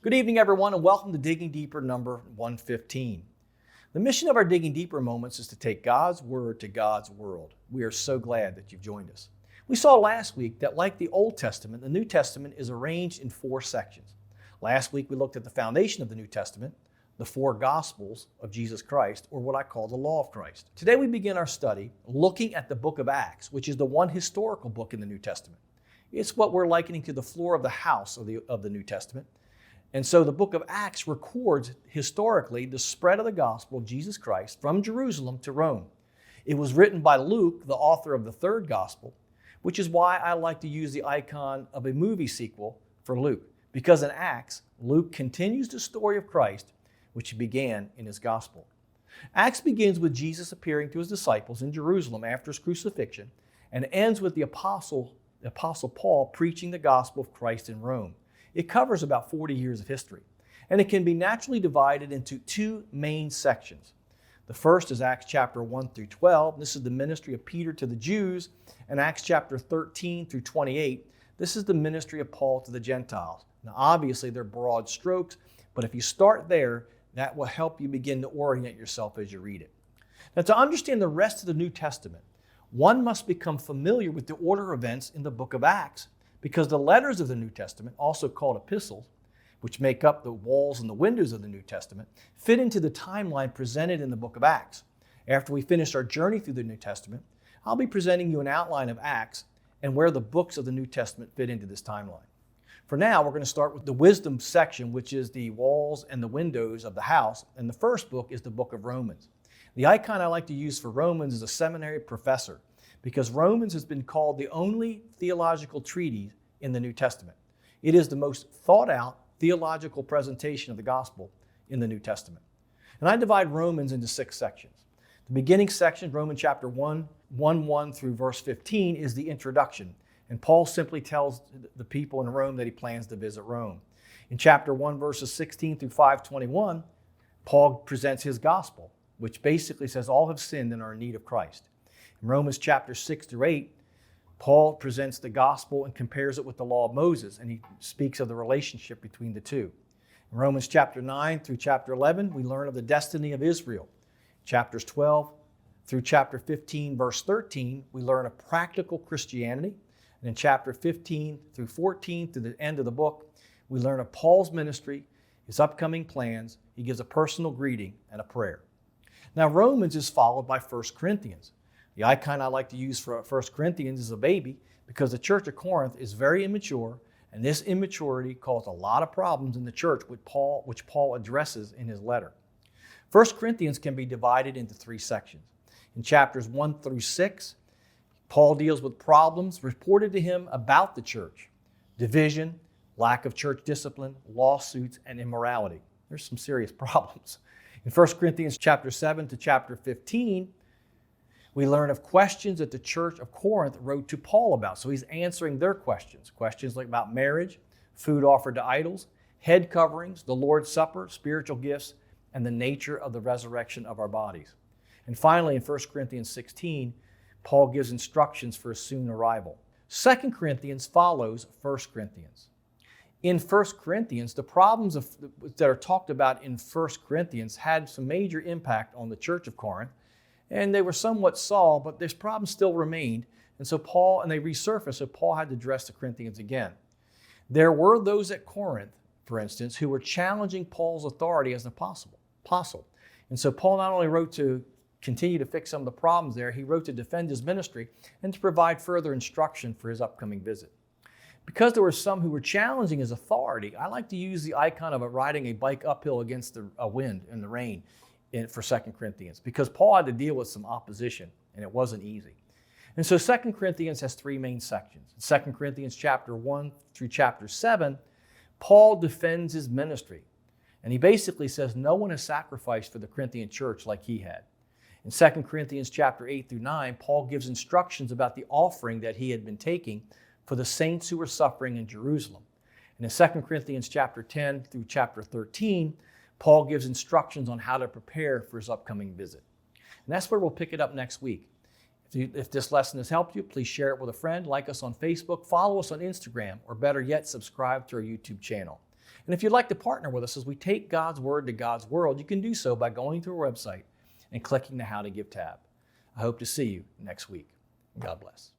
Good evening, everyone, and welcome to Digging Deeper number 115. The mission of our Digging Deeper moments is to take God's Word to God's world. We are so glad that you've joined us. We saw last week that like the Old Testament, the New Testament is arranged in 4 sections. Last week we looked at the foundation of the New Testament, the 4 Gospels of Jesus Christ, or what I call the Law of Christ. Today we begin our study looking at the book of Acts, which is the one historical book in the New Testament. It's what we're likening to the floor of the house of the New Testament. And so the book of Acts records historically the spread of the gospel of Jesus Christ from Jerusalem to Rome. It was written by Luke, the author of the 3rd gospel, which is why I like to use the icon of a movie sequel for Luke, because in Acts, Luke continues the story of Christ, which he began in his gospel. Acts begins with Jesus appearing to his disciples in Jerusalem after his crucifixion and ends with the Apostle Paul preaching the gospel of Christ in Rome. It covers about 40 years of history, and it can be naturally divided into 2 main sections. The first is Acts chapter 1 through 12. This is the ministry of Peter to the Jews, and Acts chapter 13 through 28. This is the ministry of Paul to the Gentiles. Now, obviously, they're broad strokes, but if you start there, that will help you begin to orient yourself as you read it. Now, to understand the rest of the New Testament, one must become familiar with the order of events in the book of Acts, because the letters of the New Testament, also called epistles, which make up the walls and the windows of the New Testament, fit into the timeline presented in the book of Acts. After we finish our journey through the New Testament, I'll be presenting you an outline of Acts and where the books of the New Testament fit into this timeline. For now, we're going to start with the wisdom section, which is the walls and the windows of the house, and the first book is the book of Romans. The icon I like to use for Romans is a seminary professor, because Romans has been called the only theological treatise in the New Testament. It is the most thought out theological presentation of the gospel in the New Testament. And I divide Romans into 6 sections. The beginning section, Romans chapter 1 through verse 15, is the introduction. And Paul simply tells the people in Rome that he plans to visit Rome. In chapter 1, verses 16 through 5:21, Paul presents his gospel, which basically says all have sinned and are in need of Christ. In Romans chapter 6 through 8, Paul presents the gospel and compares it with the law of Moses, and he speaks of the relationship between the two. In Romans chapter 9 through chapter 11, we learn of the destiny of Israel. Chapters 12 through chapter 15, verse 13, we learn of practical Christianity. And in chapter 15 through 14, to the end of the book, we learn of Paul's ministry, his upcoming plans. He gives a personal greeting and a prayer. Now, Romans is followed by 1 Corinthians. The icon I like to use for 1 Corinthians is a baby, because the church of Corinth is very immature, and this immaturity caused a lot of problems in the church, which Paul addresses in his letter. 1 Corinthians can be divided into 3 sections. In chapters 1 through 6, Paul deals with problems reported to him about the church: division, lack of church discipline, lawsuits, and immorality. There's some serious problems. In 1 Corinthians chapter 7 to chapter 15, we learn of questions that the church of Corinth wrote to Paul about. So he's answering their questions. Questions like about marriage, food offered to idols, head coverings, the Lord's Supper, spiritual gifts, and the nature of the resurrection of our bodies. And finally, in 1 Corinthians 16, Paul gives instructions for a soon arrival. 2 Corinthians follows 1 Corinthians. In 1 Corinthians, the problems that are talked about in 1 Corinthians had some major impact on the church of Corinth, and they were somewhat solved, but this problem still remained. And so they resurfaced, so Paul had to address the Corinthians again. There were those at Corinth, for instance, who were challenging Paul's authority as an apostle. And so Paul not only wrote to continue to fix some of the problems there, he wrote to defend his ministry and to provide further instruction for his upcoming visit. Because there were some who were challenging his authority, I like to use the icon of riding a bike uphill against a wind and the rain for 2 Corinthians, because Paul had to deal with some opposition, and it wasn't easy. And so 2 Corinthians has 3 main sections. In 2 Corinthians chapter 1 through chapter 7, Paul defends his ministry, and he basically says no one has sacrificed for the Corinthian church like he had. In 2 Corinthians chapter 8 through 9, Paul gives instructions about the offering that he had been taking for the saints who were suffering in Jerusalem. And in 2 Corinthians chapter 10 through chapter 13, Paul gives instructions on how to prepare for his upcoming visit. And that's where we'll pick it up next week. If this lesson has helped you, please share it with a friend, like us on Facebook, follow us on Instagram, or better yet, subscribe to our YouTube channel. And if you'd like to partner with us as we take God's Word to God's world, you can do so by going to our website and clicking the How to Give tab. I hope to see you next week. God bless.